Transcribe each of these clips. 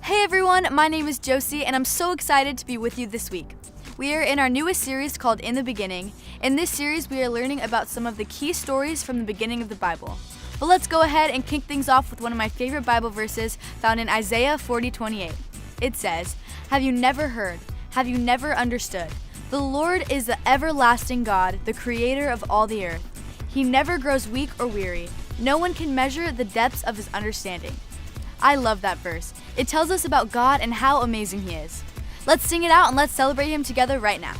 Hey everyone, my name is Josie and I'm so excited to be with you this week. We are in our newest series called In the Beginning. In this series, we are learning about some of the key stories from the beginning of the Bible. But let's go ahead and kick things off with one of my favorite Bible verses found in Isaiah 40:28. It says, "Have you never heard? Have you never understood? The Lord is the everlasting God, the creator of all the earth. He never grows weak or weary. No one can measure the depths of his understanding." I love that verse. It tells us about God and how amazing He is. Let's sing it out and let's celebrate Him together right now.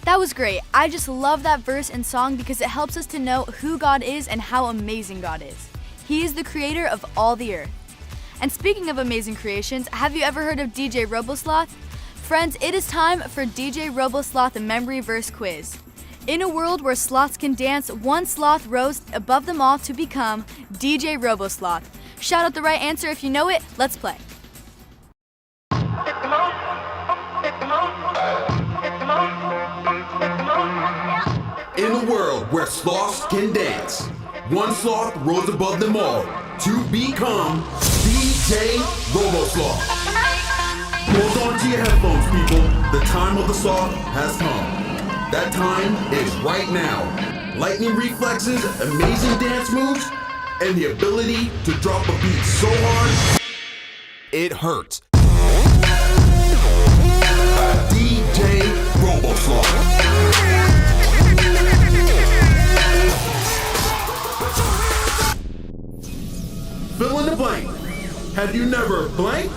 That was great. I just love that verse and song because it helps us to know who God is and how amazing God is. He is the creator of all the earth. And speaking of amazing creations, have you ever heard of DJ Robosloth? Friends, it is time for DJ Robosloth Memory Verse Quiz. In a world where sloths can dance, one sloth rose above them all to become DJ Robosloth. Shout out the right answer if you know it. Let's play. In a world where sloths can dance, one sloth rose above them all to become DJ Robosloth. Hold on to your headphones, people. The time of the sloth has come. That time is right now. Lightning reflexes, amazing dance moves, and the ability to drop a beat so hard, it hurts. DJ Robosloth. Fill in the blank. Have you never blank?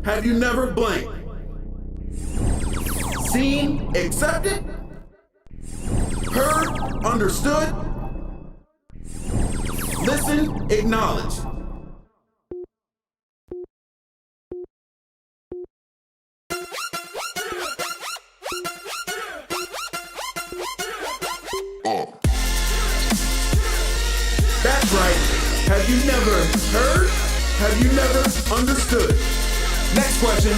Have you never blank? Seen, accepted? Heard, understood? Listen, acknowledge. That's right. Have you never heard? Have you never understood? Next question.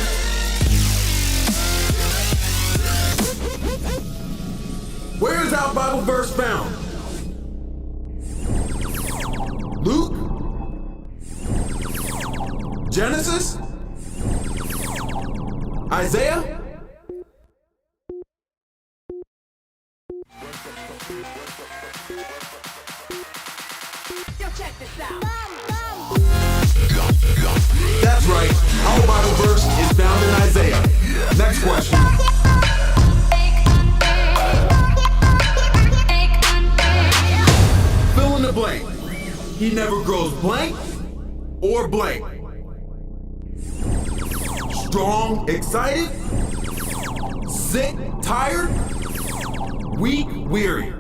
Where is our Bible verse found? Luke? Genesis? Isaiah? That's right. Our Bible verse is found in Isaiah. Next question. Fill in the blank. He never grows blank or blank. Strong, excited. Sick, tired. Weak, weary.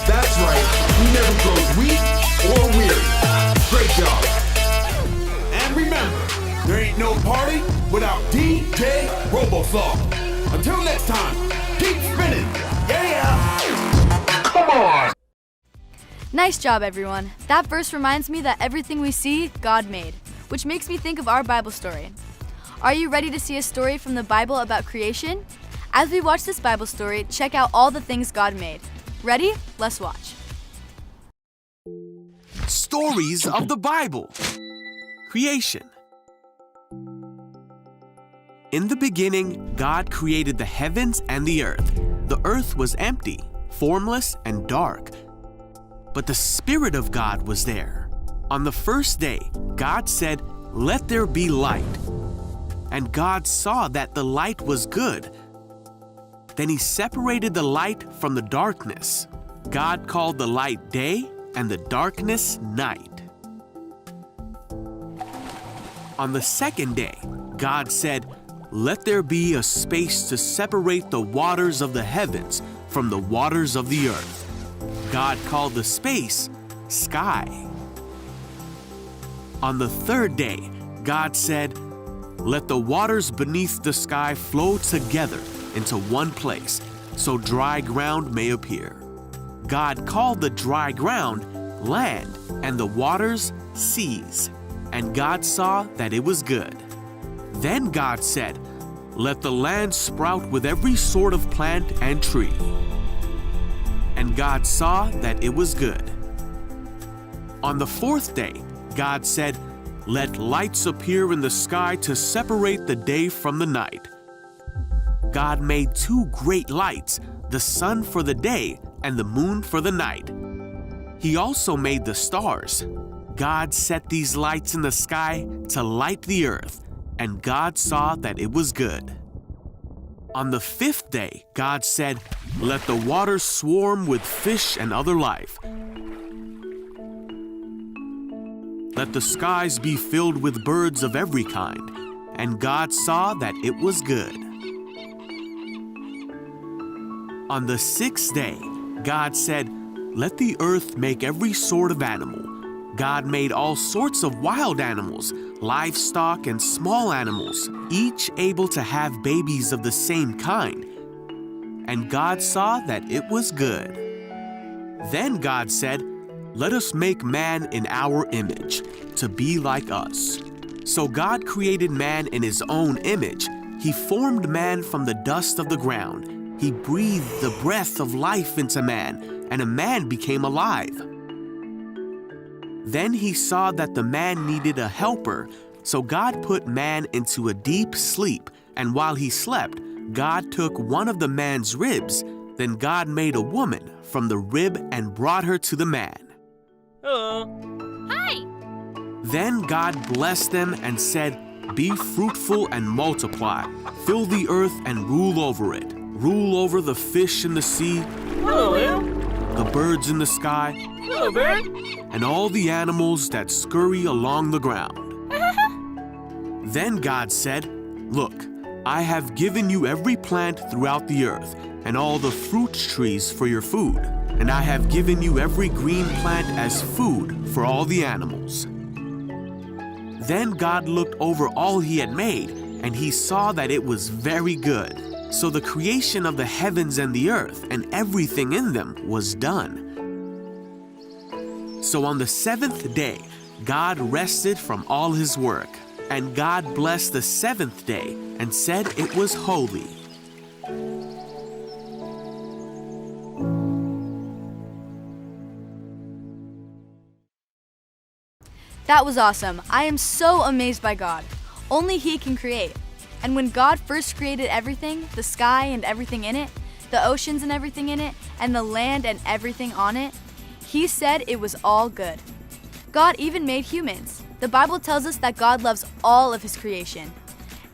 That's right, he never grows weak or weary. Great job. And remember, there ain't no party without DJ RoboSoft. Until next time, keep spinning. Yeah! Come on! Nice job, everyone. That verse reminds me that everything we see, God made, which makes me think of our Bible story. Are you ready to see a story from the Bible about creation? As we watch this Bible story, check out all the things God made. Ready? Let's watch. Stories of the Bible. Creation. In the beginning, God created the heavens and the earth. The earth was empty, formless, and dark. But the Spirit of God was there. On the first day, God said, "Let there be light." And God saw that the light was good. Then he separated the light from the darkness. God called the light day and the darkness night. On the second day, God said, "Let there be a space to separate the waters of the heavens from the waters of the earth." God called the space sky. On the third day, God said, "Let the waters beneath the sky flow together into one place, so dry ground may appear." God called the dry ground land and the waters seas, and God saw that it was good. Then God said, "Let the land sprout with every sort of plant and tree." And God saw that it was good. On the fourth day, God said, "Let lights appear in the sky to separate the day from the night." God made two great lights, the sun for the day and the moon for the night. He also made the stars. God set these lights in the sky to light the earth, and God saw that it was good. On the fifth day, God said, "Let the waters swarm with fish and other life. Let the skies be filled with birds of every kind." And God saw that it was good. On the sixth day, God said, "Let the earth make every sort of animal." God made all sorts of wild animals, livestock, and small animals, each able to have babies of the same kind. And God saw that it was good. Then God said, "Let us make man in our image, to be like us." So God created man in his own image. He formed man from the dust of the ground. He breathed the breath of life into man, and a man became alive. Then he saw that the man needed a helper, so God put man into a deep sleep, and while he slept, God took one of the man's ribs. Then God made a woman from the rib and brought her to the man. Hello. Hi. Then God blessed them and said, "Be fruitful and multiply. Fill the earth and rule over it. Rule over the fish in the sea, Hello, Will. the birds in the sky, Hello, Bird. and all the animals that scurry along the ground." Then God said, "Look, I have given you every plant throughout the earth, and all the fruit trees for your food, and I have given you every green plant as food for all the animals." Then God looked over all he had made, and he saw that it was very good. So the creation of the heavens and the earth and everything in them was done. So on the seventh day, God rested from all his work, and God blessed the seventh day and said it was holy. That was awesome. I am so amazed by God. Only He can create. And when God first created everything, the sky and everything in it, the oceans and everything in it, and the land and everything on it, He said it was all good. God even made humans. The Bible tells us that God loves all of His creation.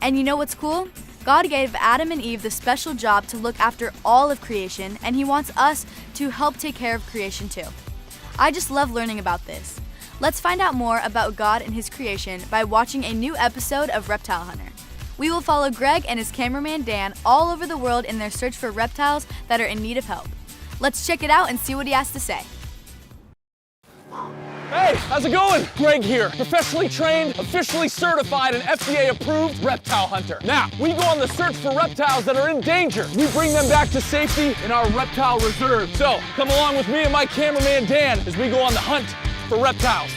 And you know what's cool? God gave Adam and Eve the special job to look after all of creation, and He wants us to help take care of creation too. I just love learning about this. Let's find out more about God and His creation by watching a new episode of Reptile Hunter. We will follow Greg and his cameraman Dan all over the world in their search for reptiles that are in need of help. Let's check it out and see what he has to say. Hey, how's it going? Greg here, professionally trained, officially certified, and FDA-approved reptile hunter. Now, we go on the search for reptiles that are in danger. We bring them back to safety in our reptile reserve. So, come along with me and my cameraman Dan as we go on the hunt for reptiles.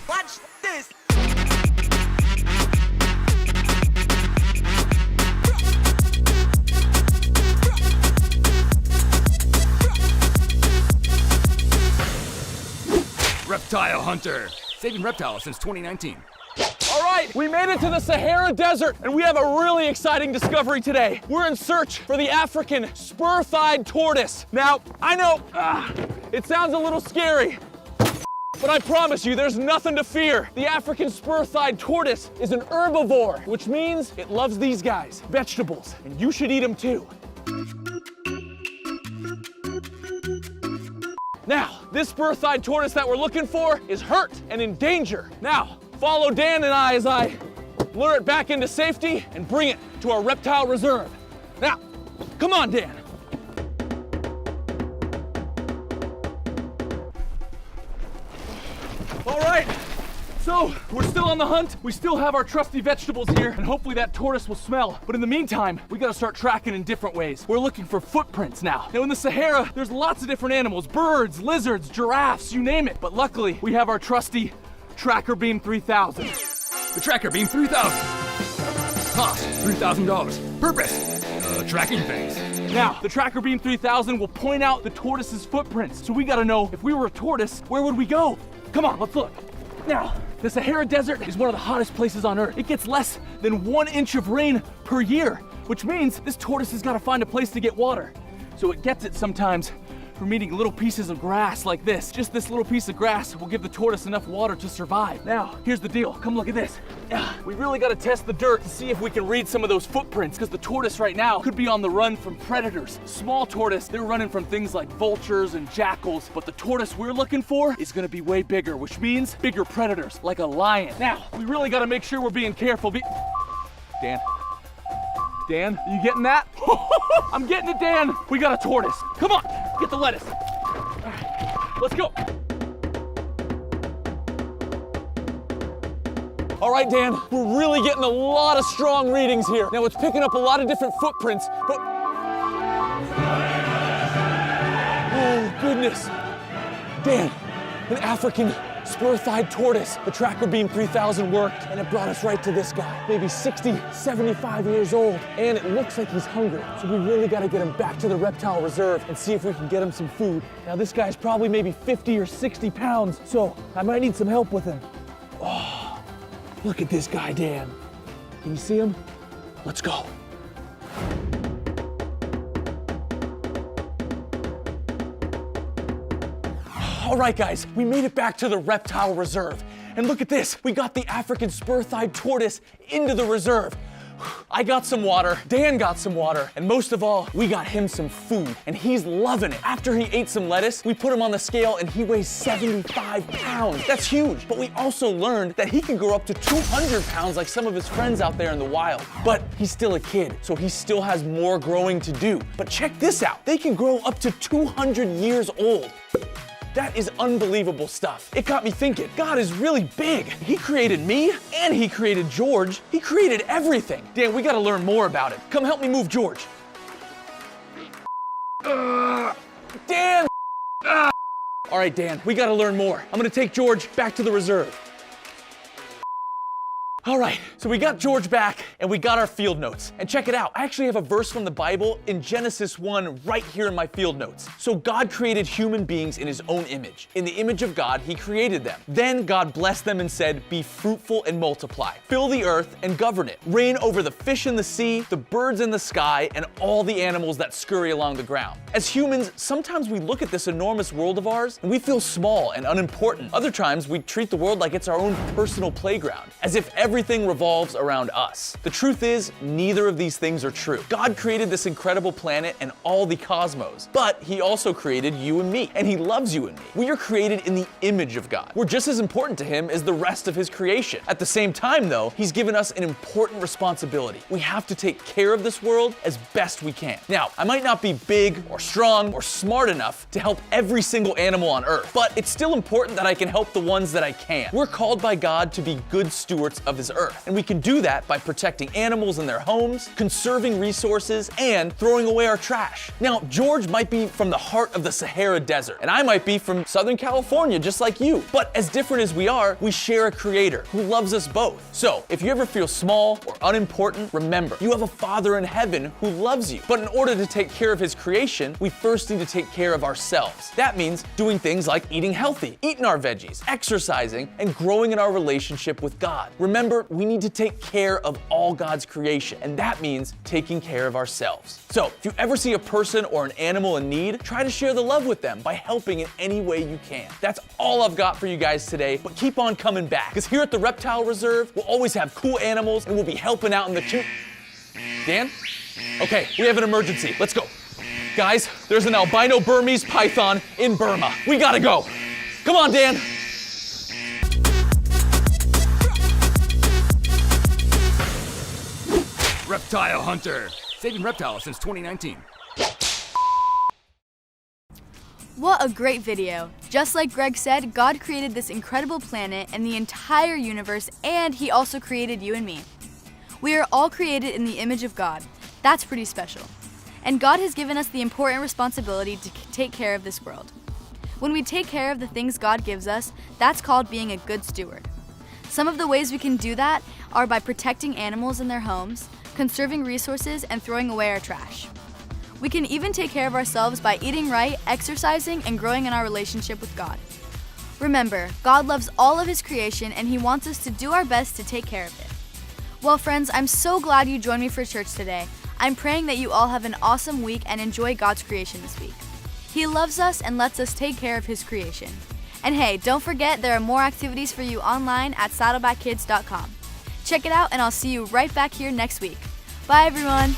Watch this. Reptile Hunter, saving reptiles since 2019. All right, we made it to the Sahara Desert, and we have a really exciting discovery today. We're in search for the African spur-thighed tortoise. Now, I know, it sounds a little scary, but I promise you, there's nothing to fear. The African spur-thighed tortoise is an herbivore, which means it loves these guys, vegetables, and you should eat them too. Now, this spur-thighed tortoise that we're looking for is hurt and in danger. Now, follow Dan and I as I lure it back into safety and bring it to our reptile reserve. Now, come on, Dan. All right, so we're still on the hunt. We still have our trusty vegetables here, and hopefully that tortoise will smell. But in the meantime, we gotta start tracking in different ways. We're looking for footprints now. Now in the Sahara, there's lots of different animals, birds, lizards, giraffes, you name it. But luckily, we have our trusty Tracker Beam 3000. The Tracker Beam 3000. Cost $3,000. Purpose, tracking things. Now, the Tracker Beam 3000 will point out the tortoise's footprints. So we gotta know, if we were a tortoise, where would we go? Come on, let's look. Now, the Sahara Desert is one of the hottest places on Earth. It gets less than 1 inch of rain per year, which means this tortoise has got to find a place to get water. So it gets it sometimes from eating little pieces of grass like this. Just this little piece of grass will give the tortoise enough water to survive. Now, here's the deal. Come look at this. We really got to test the dirt to see if we can read some of those footprints, because the tortoise right now could be on the run from predators. Small tortoise, they're running from things like vultures and jackals, but the tortoise we're looking for is going to be way bigger, which means bigger predators, like a lion. Now, we really got to make sure we're being careful. Dan, are you getting that? I'm getting it, Dan. We got a tortoise. Come on, get the lettuce. All right, let's go. All right, Dan, we're really getting a lot of strong readings here. Now, it's picking up a lot of different footprints, but... Oh, goodness. Dan, an African spur-thighed tortoise. The Tracker Beam 3000 worked, and it brought us right to this guy. Maybe 60, 75 years old, and it looks like he's hungry. So we really gotta get him back to the reptile reserve and see if we can get him some food. Now, this guy's probably maybe 50 or 60 pounds, so I might need some help with him. Oh, look at this guy, Dan. Can you see him? Let's go. All right, guys, we made it back to the reptile reserve. And look at this, we got the African spur-thighed tortoise into the reserve. I got some water, Dan got some water, and most of all, we got him some food, and he's loving it. After he ate some lettuce, we put him on the scale and he weighs 75 pounds. That's huge, but we also learned that he can grow up to 200 pounds like some of his friends out there in the wild. But he's still a kid, so he still has more growing to do. But check this out, they can grow up to 200 years old. That is unbelievable stuff. It got me thinking, God is really big. He created me and he created George. He created everything. Dan, we gotta learn more about it. Come help me move George. Dan! All right, Dan, we gotta learn more. I'm gonna take George back to the reserve. All right, so we got George back and we got our field notes. And check it out, I actually have a verse from the Bible in Genesis 1 right here in my field notes. So God created human beings in his own image. In the image of God, he created them. Then God blessed them and said, be fruitful and multiply. Fill the earth and govern it. Reign over the fish in the sea, the birds in the sky, and all the animals that scurry along the ground. As humans, sometimes we look at this enormous world of ours and we feel small and unimportant. Other times, we treat the world like it's our own personal playground, as if everything revolves around us. The truth is, neither of these things are true. God created this incredible planet and all the cosmos, but he also created you and me, and he loves you and me. We are created in the image of God. We're just as important to him as the rest of his creation. At the same time, though, he's given us an important responsibility. We have to take care of this world as best we can. Now, I might not be big or strong or smart enough to help every single animal on Earth, but it's still important that I can help the ones that I can. We're called by God to be good stewards of his earth, and we can do that by protecting animals in their homes, conserving resources, and throwing away our trash. Now, George might be from the heart of the Sahara Desert, and I might be from Southern California, just like you. But as different as we are, we share a creator who loves us both. So, if you ever feel small or unimportant, remember, you have a Father in heaven who loves you. But in order to take care of his creation, we first need to take care of ourselves. That means doing things like eating healthy, eating our veggies, exercising, and growing in our relationship with God. Remember, we need to take care of all God's creation, and that means taking care of ourselves. So, if you ever see a person or an animal in need, try to share the love with them by helping in any way you can. That's all I've got for you guys today, but keep on coming back, because here at the Reptile Reserve, we'll always have cool animals, and we'll be helping out in the Dan? Okay, we have an emergency. Let's go. Guys, there's an albino Burmese python in Burma. We gotta go. Come on, Dan. Reptile Hunter, saving reptiles since 2019. What a great video. Just like Greg said, God created this incredible planet and the entire universe, and he also created you and me. We are all created in the image of God. That's pretty special. And God has given us the important responsibility to take care of this world. When we take care of the things God gives us, that's called being a good steward. Some of the ways we can do that are by protecting animals in their homes, conserving resources, and throwing away our trash. We can even take care of ourselves by eating right, exercising, and growing in our relationship with God. Remember, God loves all of his creation and he wants us to do our best to take care of it. Well, friends, I'm so glad you joined me for church today. I'm praying that you all have an awesome week and enjoy God's creation this week. He loves us and lets us take care of his creation. And hey, don't forget there are more activities for you online at saddlebackkids.com. Check it out and I'll see you right back here next week. Bye everyone!